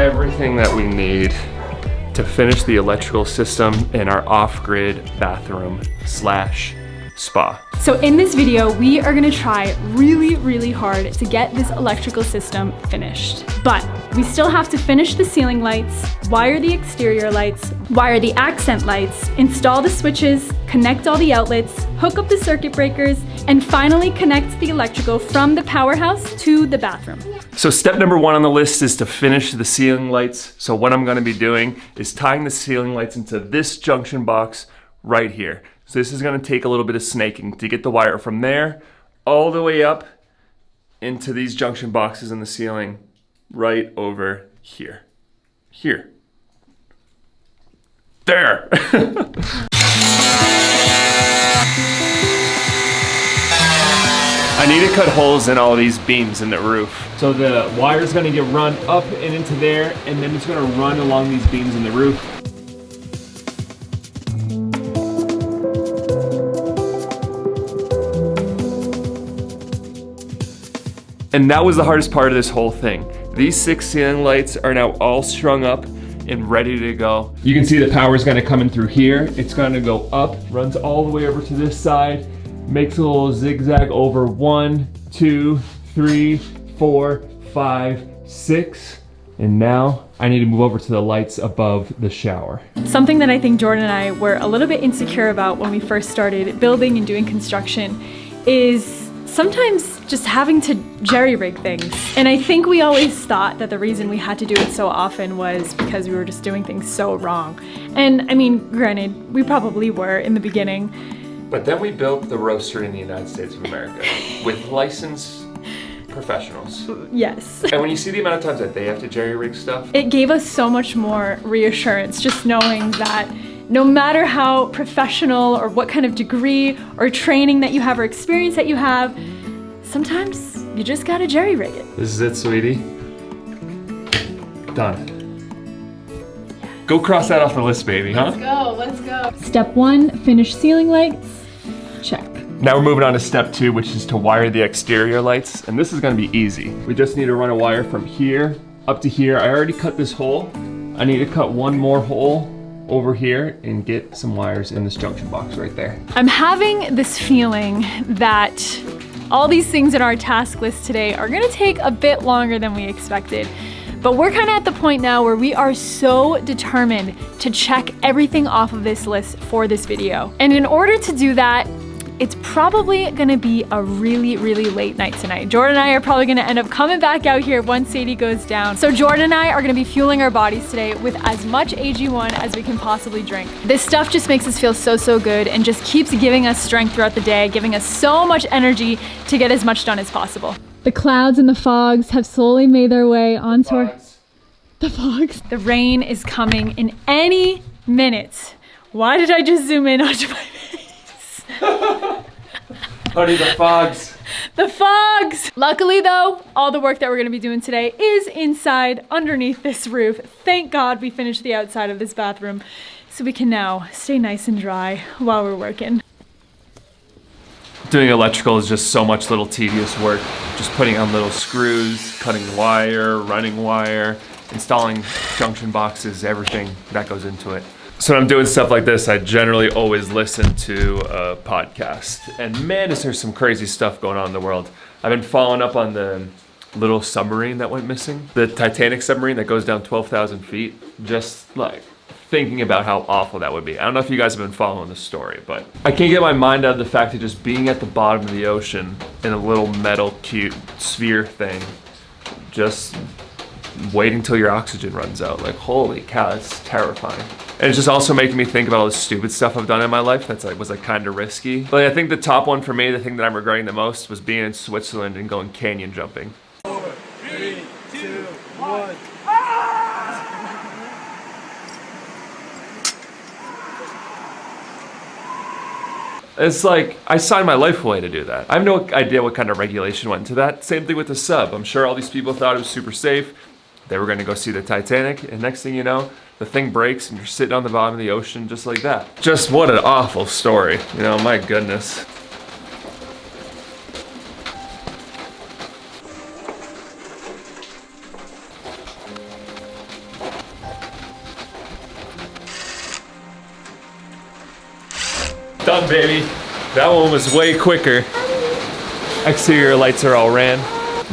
everything that we need to finish the electrical system in our off-grid bathroom slash spa. So in this video, we are gonna try really, really hard to get this electrical system finished. But we still have to finish the ceiling lights, wire the exterior lights, wire the accent lights, install the switches, connect all the outlets, hook up the circuit breakers, and finally connect the electrical from the powerhouse to the bathroom. So step number 1 on the list is to finish the ceiling lights. So what I'm gonna be doing is tying the ceiling lights into this junction box right here. So this is gonna take a little bit of snaking to get the wire from there all the way up into these junction boxes in the ceiling right over here. Here. There. I need to cut holes in all these beams in the roof. So the wire's gonna get run up and into there, and then it's gonna run along these beams in the roof. And that was the hardest part of this whole thing. These 6 ceiling lights are now all strung up and ready to go. You can see the power is gonna come in through here. It's gonna go up, runs all the way over to this side, makes a little zigzag over 1, 2, 3, 4, 5, 6. And now I need to move over to the lights above the shower. Something that I think Jordan and I were a little bit insecure about when we first started building and doing construction is sometimes just having to jerry-rig things. And I think we always thought that the reason we had to do it so often was because we were just doing things so wrong. And I mean, granted, we probably were in the beginning. But then we built the roastery in the United States of America with licensed professionals. Yes. And when you see the amount of times that they have to jerry-rig stuff, it gave us so much more reassurance just knowing that no matter how professional or what kind of degree or training that you have or experience that you have, sometimes you just gotta jerry-rig it. This is it, sweetie. Done. Go cross that off the list, baby, huh? Let's go. Step 1, finish ceiling lights. Check. Now we're moving on to step 2, which is to wire the exterior lights. And this is gonna be easy. We just need to run a wire from here up to here. I already cut this hole. I need to cut one more hole over here and get some wires in this junction box right there. I'm having this feeling that all these things in our task list today are gonna take a bit longer than we expected. But we're kind of at the point now where we are so determined to check everything off of this list for this video. And in order to do that, it's probably gonna be a really, really late night tonight. Jordan and I are probably gonna end up coming back out here once Sadie goes down. So Jordan and I are gonna be fueling our bodies today with as much AG1 as we can possibly drink. This stuff just makes us feel so, so good and just keeps giving us strength throughout the day, giving us so much energy to get as much done as possible. The clouds and the fogs have slowly made their way onto the fogs. The rain is coming in any minute. Why did I just zoom in onto my face? Honey, the fogs. The fogs! Luckily though, all the work that we're gonna be doing today is inside, underneath this roof. Thank God we finished the outside of this bathroom so we can now stay nice and dry while we're working. Doing electrical is just so much little tedious work. Just putting on little screws, cutting wire, running wire, installing junction boxes, everything that goes into it. So when I'm doing stuff like this, I generally always listen to a podcast. And man, is there some crazy stuff going on in the world. I've been following up on the little submarine that went missing. The Titanic submarine that goes down 12,000 feet. Just like thinking about how awful that would be. I don't know if you guys have been following the story, but I can't get my mind out of the fact of just being at the bottom of the ocean in a little metal cute sphere thing. Just waiting till your oxygen runs out. Like, holy cow, that's terrifying. And it's just also making me think about all the stupid stuff I've done in my life that's was kind of risky. But I think the top one for me, the thing that I'm regretting the most, was being in Switzerland and going canyon jumping. 4, 3, 2, 1. It's like, I signed my life away to do that. I have no idea what kind of regulation went into that. Same thing with the sub. I'm sure all these people thought it was super safe. They were gonna go see the Titanic, and next thing you know, the thing breaks and you're sitting on the bottom of the ocean just like that. Just what an awful story, you know, my goodness. Done, baby. That one was way quicker. Exterior lights are all ran.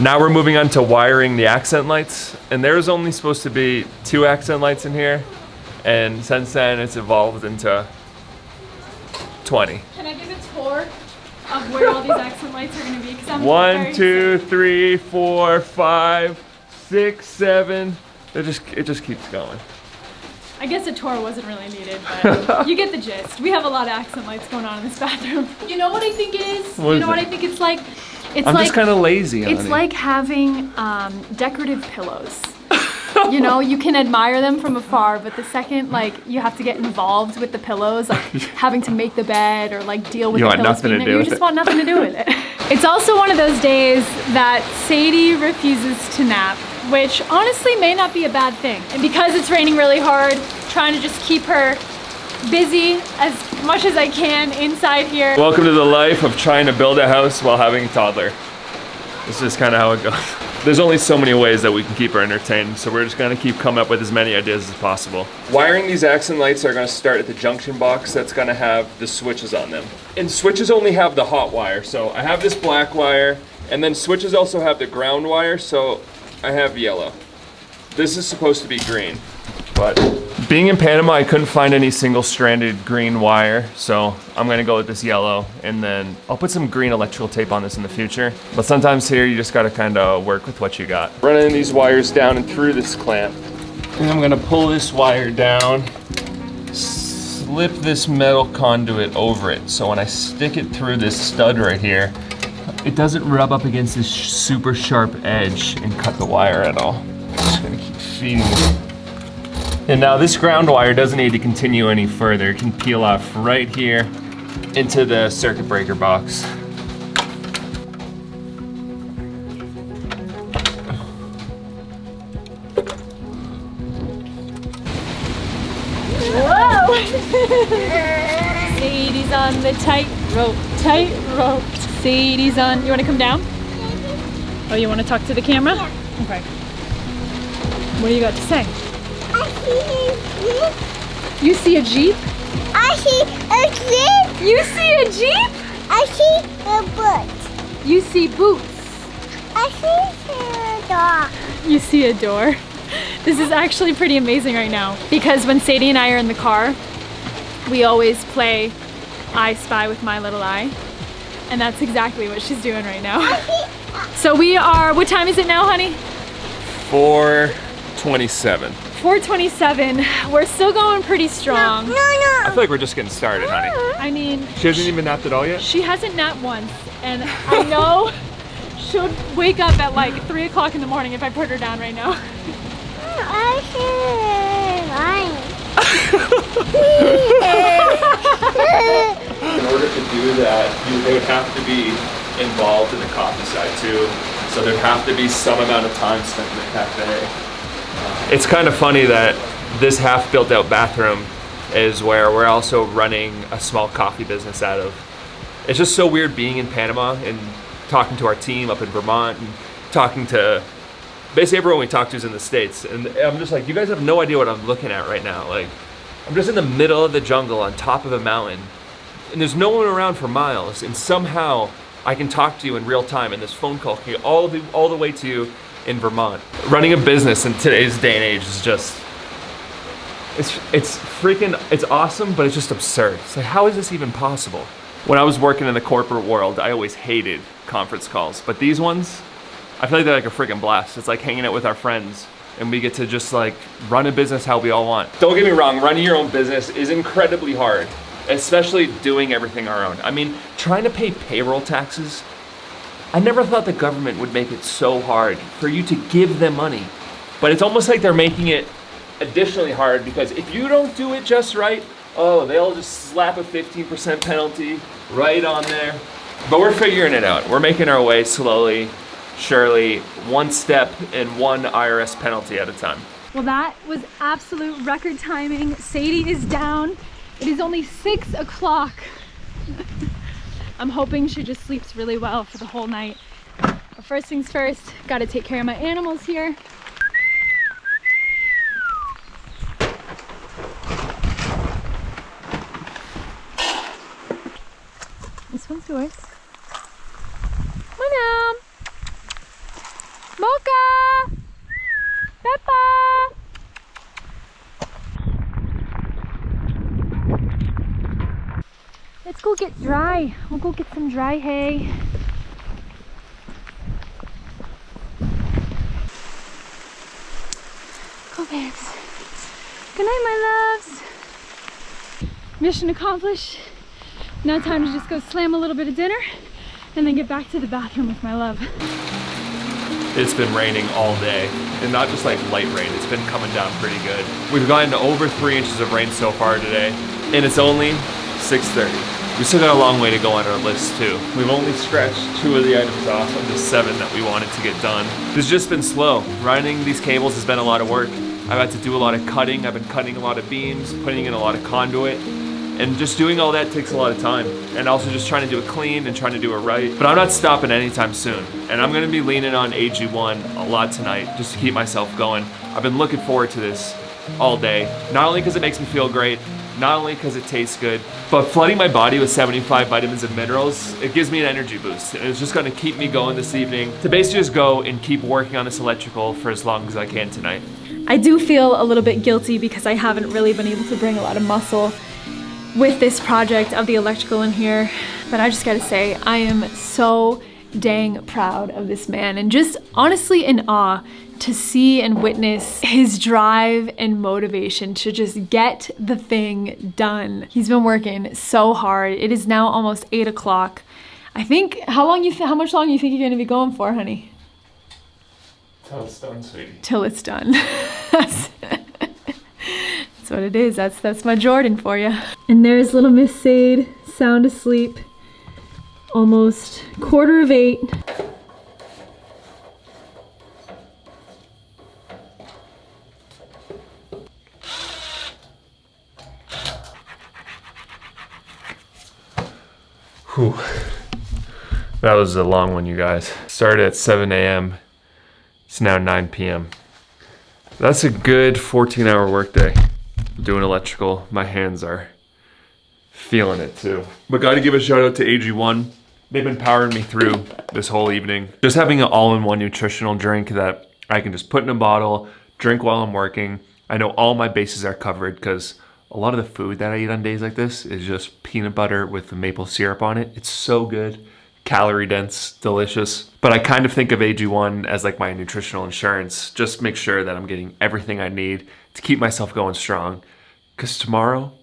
Now we're moving on to wiring the accent lights. And there's only supposed to be 2 accent lights in here. And since then, it's evolved into 20. Can I give a tour of where all these accent lights are going to be? 'Cause I'm 1, very 2, 3, 4, 5, 6, 7. It just keeps going. I guess a tour wasn't really needed, but you get the gist. We have a lot of accent lights going on in this bathroom. You know what I think it is? What you is know what it? I think it's like? It's I'm like just kind of lazy on it's it. like having decorative pillows. You know, you can admire them from afar, but the second like you have to get involved with the pillows, like having to make the bed or like deal with You the want pillows nothing being to there, do you with just it. want nothing to do with it. It's also one of those days that Sadie refuses to nap, which honestly may not be a bad thing. And because it's raining really hard, trying to just keep her busy as much as I can inside here. Welcome to the life of trying to build a house while having a toddler. This is kind of how it goes. There's only so many ways that we can keep her entertained, so we're just gonna keep coming up with as many ideas as possible. Wiring these accent lights are gonna start at the junction box that's gonna have the switches on them. And switches only have the hot wire, so I have this black wire, and then switches also have the ground wire, so I have yellow. This is supposed to be green, but being in Panama, I couldn't find any single-stranded green wire, so I'm gonna go with this yellow, and then I'll put some green electrical tape on this in the future. But sometimes here, you just gotta kinda work with what you got. Running these wires down and through this clamp. And I'm gonna pull this wire down, slip this metal conduit over it, so when I stick it through this stud right here, it doesn't rub up against this super sharp edge and cut the wire at all. Just gonna keep feeding it. And now this ground wire doesn't need to continue any further. It can peel off right here into the circuit breaker box. Whoa! Sadie's on the tight rope. Sadie's on. You want to come down? Oh, you want to talk to the camera? Yeah. Okay. What do you got to say? I see a jeep. You see a Jeep? I see a jeep. You see a Jeep? I see a boat. You see boots. I see a dog. You see a door. This is actually pretty amazing right now because when Sadie and I are in the car, we always play I Spy with My Little Eye, and that's exactly what she's doing right now. So we are, what time is it now, honey? 4:27. 4:27. We're still going pretty strong. No. I feel like we're just getting started, honey. I mean, She hasn't even napped at all yet? she hasn't napped once, and I know she'll wake up at like 3 o'clock in the morning if I put her down right now. I see mine. In order to do that, they would have to be involved in the coffee side too. So there'd have to be some amount of time spent in the cafe. It's kind of funny that this half built out bathroom is where we're also running a small coffee business out of. It's just so weird being in Panama and talking to our team up in Vermont and talking to basically everyone we talk to is in the States. And I'm just like, you guys have no idea what I'm looking at right now. Like, I'm just in the middle of the jungle on top of a mountain and there's no one around for miles. And somehow I can talk to you in real time and this phone call can get all the way to you in Vermont. Running a business in today's day and age is just, it's awesome, but it's just absurd. It's like, how is this even possible? When I was working in the corporate world, I always hated conference calls, but these ones, I feel like they're like a freaking blast. It's like hanging out with our friends and we get to just like run a business how we all want. Don't get me wrong, running your own business is incredibly hard, especially doing everything our own. I mean, trying to pay payroll taxes, I never thought the government would make it so hard for you to give them money. But it's almost like they're making it additionally hard because if you don't do it just right, oh, they'll just slap a 15% penalty right on there. But we're figuring it out. We're making our way slowly, surely, one step and one IRS penalty at a time. Well, that was absolute record timing. Sadie is down. It is only 6 o'clock. I'm hoping she just sleeps really well for the whole night. But first things first, gotta take care of my animals here. This one's yours. Come on, Mocha! Peppa! Let's go get dry. We'll go get some dry hay. Go, babes. Good night, my loves. Mission accomplished. Now time to just go slam a little bit of dinner and then get back to the bathroom with my love. It's been raining all day, and not just like light rain, it's been coming down pretty good. We've gotten to over 3 inches of rain so far today, and it's only 6:30. We still got a long way to go on our list too. We've only scratched 2 of the items off of the 7 that we wanted to get done. It's just been slow. Running these cables has been a lot of work. I've had to do a lot of cutting. I've been cutting a lot of beams, putting in a lot of conduit, and just doing all that takes a lot of time. And also just trying to do it clean and trying to do it right. But I'm not stopping anytime soon. And I'm gonna be leaning on AG1 a lot tonight just to keep myself going. I've been looking forward to this all day. Not only because it makes me feel great, not only because it tastes good, but flooding my body with 75 vitamins and minerals, it gives me an energy boost. And it's just gonna keep me going this evening to basically just go and keep working on this electrical for as long as I can tonight. I do feel a little bit guilty because I haven't really been able to bring a lot of muscle with this project of the electrical in here, but I just gotta say, I am so dang proud of this man and just honestly in awe to see and witness his drive and motivation to just get the thing done. He's been working so hard. It is now almost 8 o'clock. I think, how much longer you think you're gonna be going for, honey? Till it's done, sweetie. Till it's done. That's what it is. That's my Jordan for you. And there's little Miss Sade, sound asleep. Almost 7:15. Whew. That was a long one, you guys. Started at 7 a.m. It's now 9 p.m. That's a good 14-hour workday. Doing electrical, my hands are feeling it too. But gotta give a shout out to AG1. They've been powering me through this whole evening. Just having an all-in-one nutritional drink that I can just put in a bottle, drink while I'm working. I know all my bases are covered because a lot of the food that I eat on days like this is just peanut butter with the maple syrup on it. It's so good, calorie dense, delicious. But I kind of think of AG1 as like my nutritional insurance. Just make sure that I'm getting everything I need to keep myself going strong. Because tomorrow,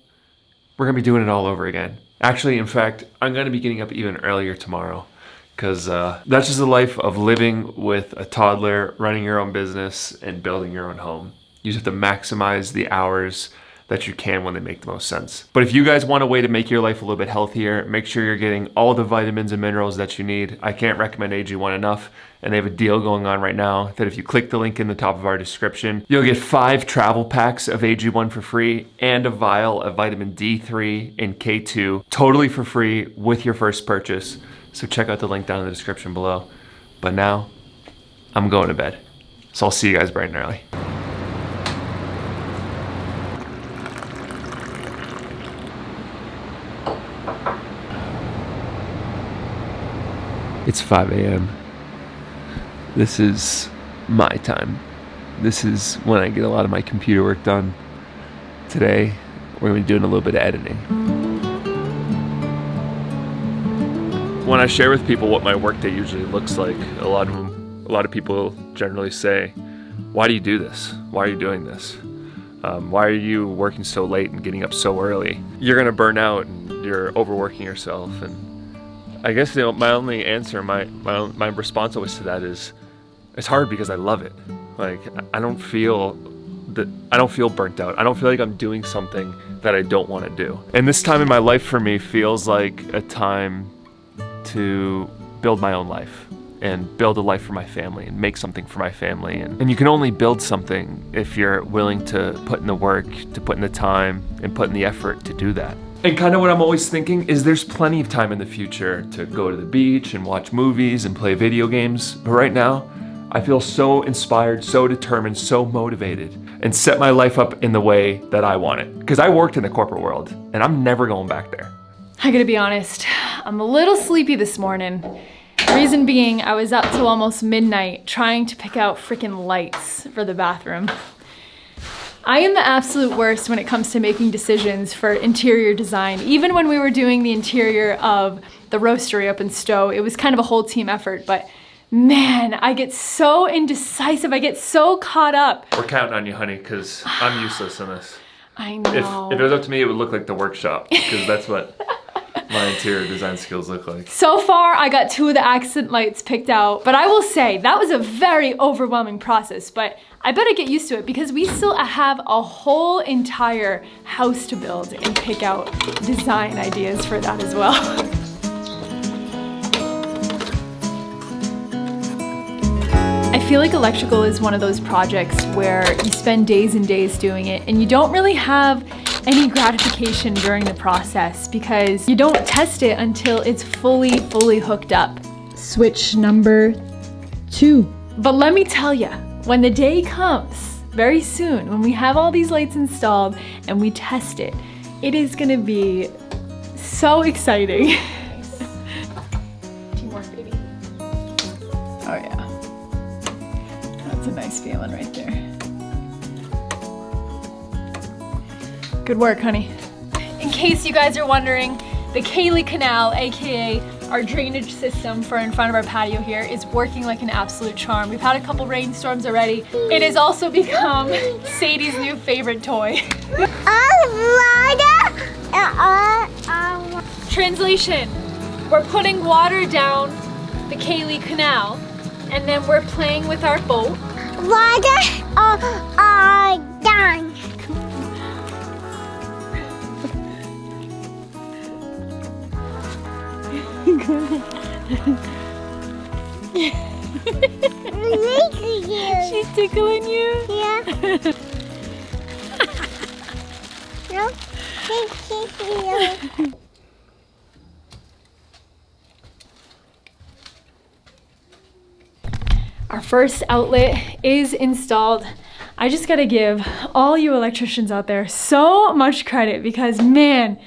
we're gonna be doing it all over again. Actually, in fact, I'm gonna be getting up even earlier tomorrow because that's just the life of living with a toddler, running your own business, and building your own home. You just have to maximize the hours that you can when they make the most sense. But if you guys want a way to make your life a little bit healthier, make sure you're getting all the vitamins and minerals that you need. I can't recommend AG1 enough, and they have a deal going on right now that if you click the link in the top of our description, you'll get 5 travel packs of AG1 for free and a vial of vitamin D3 and K2 totally for free with your first purchase. So check out the link down in the description below. But now, I'm going to bed. So I'll see you guys bright and early. It's 5 a.m. This is my time. This is when I get a lot of my computer work done. Today, we're gonna be doing a little bit of editing. When I share with people what my workday usually looks like, a lot of people generally say, "Why do you do this? Why are you doing this? Why are you working so late and getting up so early? You're gonna burn out and you're overworking yourself." And I guess my only answer, my response always to that is, it's hard because I love it. Like I don't feel burnt out. I don't feel like I'm doing something that I don't want to do. And this time in my life for me feels like a time to build my own life and build a life for my family and make something for my family. And you can only build something if you're willing to put in the work, to put in the time, and put in the effort to do that. And kind of what I'm always thinking is there's plenty of time in the future to go to the beach and watch movies and play video games. But right now, I feel so inspired, so determined, so motivated, and set my life up in the way that I want it. Because I worked in the corporate world, and I'm never going back there. I gotta be honest, I'm a little sleepy this morning. Reason being, I was up till almost midnight trying to pick out freaking lights for the bathroom. I am the absolute worst when it comes to making decisions for interior design. Even when we were doing the interior of the roastery up in Stowe, it was kind of a whole team effort, but man, I get so indecisive. I get so caught up. We're counting on you, honey, because I'm useless in this. I know. If it was up to me, it would look like the workshop, because that's what my interior design skills look like. So far, I got 2 of the accent lights picked out, but I will say that was a very overwhelming process, but I better get used to it because we still have a whole entire house to build and pick out design ideas for that as well. I feel like electrical is one of those projects where you spend days and days doing it and you don't really have any gratification during the process because you don't test it until it's fully hooked up. Switch number 2. But let me tell you, when the day comes, very soon, when we have all these lights installed and we test it, it is gonna be so exciting. Teamwork, baby. Oh yeah. That's a nice feeling right there. Good work, honey. In case you guys are wondering, the Cayley Canal, aka our drainage system for in front of our patio here, is working like an absolute charm. We've had a couple rainstorms already. It has also become Sadie's new favorite toy. Translation: we're putting water down the Cayley Canal, and then we're playing with our boat. Water done. She's tickling you? Yeah. No. Thank you. Our first outlet is installed. I just gotta give all you electricians out there so much credit because man,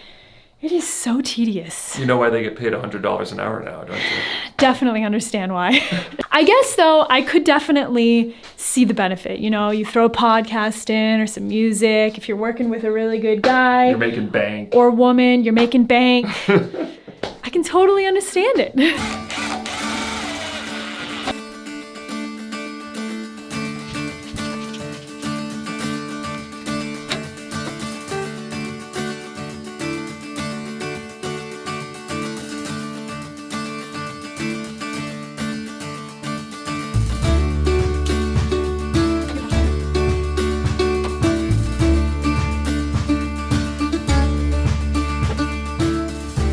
it is so tedious. You know why they get paid $100 an hour now, don't you? Definitely understand why. I guess though, I could definitely see the benefit. You know, you throw a podcast in or some music. If you're working with a really good guy. You're making bank. Or woman, you're making bank. I can totally understand it.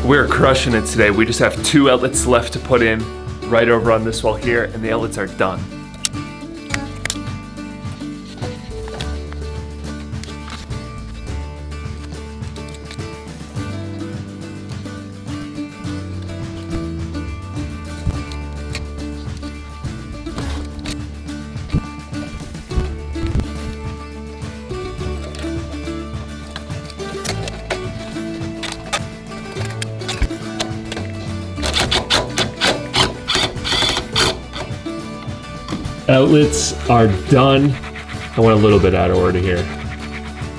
We're crushing it today. We just have 2 outlets left to put in right over on this wall here, and the outlets are done. Outlets are done. I went a little bit out of order here,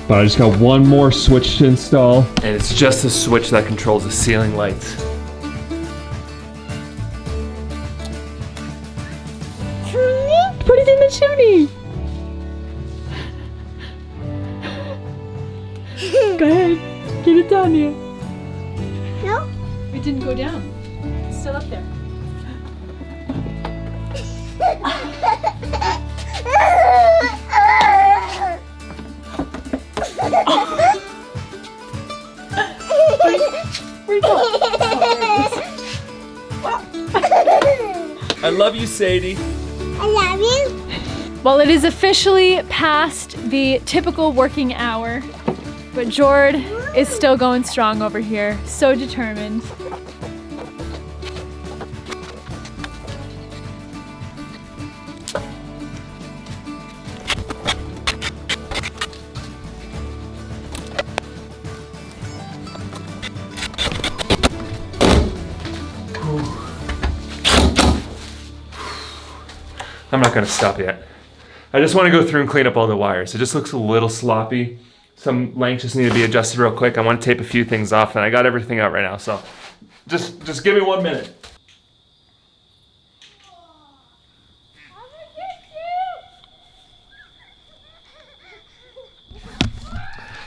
but I just got one more switch to install, and it's just a switch that controls the ceiling lights. Put it in the chimney. Go ahead, get it down here. No. It didn't go down. It's still up there. Where'd it go? I love you, Sadie. I love you. Well, it is officially past the typical working hour, but Jord is still going strong over here, so determined. I'm not gonna stop yet. I just wanna go through and clean up all the wires. It just looks a little sloppy. Some lengths just need to be adjusted real quick. I wanna tape a few things off and I got everything out right now, so just give me 1 minute.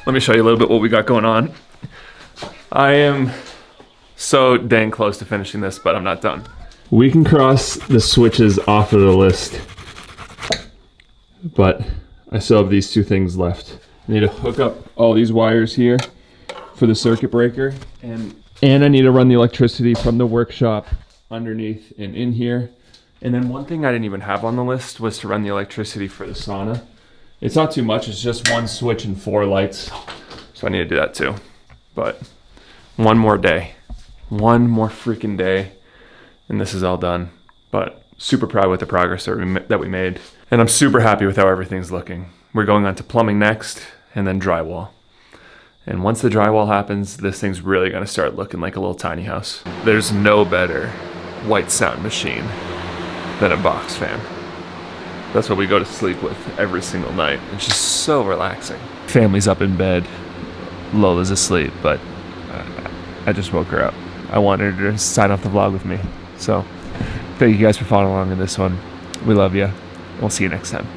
Let me show you a little bit what we got going on. I am so dang close to finishing this, but I'm not done. We can cross the switches off of the list, but I still have these two things left. I need to hook up all these wires here for the circuit breaker, and I need to run the electricity from the workshop underneath and in here. And then one thing I didn't even have on the list was to run the electricity for the sauna. It's not too much, it's just 1 switch and 4 lights. So I need to do that too. But one more day. One more freaking day. And this is all done. But super proud with the progress that we made. And I'm super happy with how everything's looking. We're going on to plumbing next, and then drywall. And once the drywall happens, this thing's really gonna start looking like a little tiny house. There's no better white sound machine than a box fan. That's what we go to sleep with every single night. It's just so relaxing. Family's up in bed. Lola's asleep, but I just woke her up. I wanted her to sign off the vlog with me. So thank you guys for following along in this one. We love you. We'll see you next time.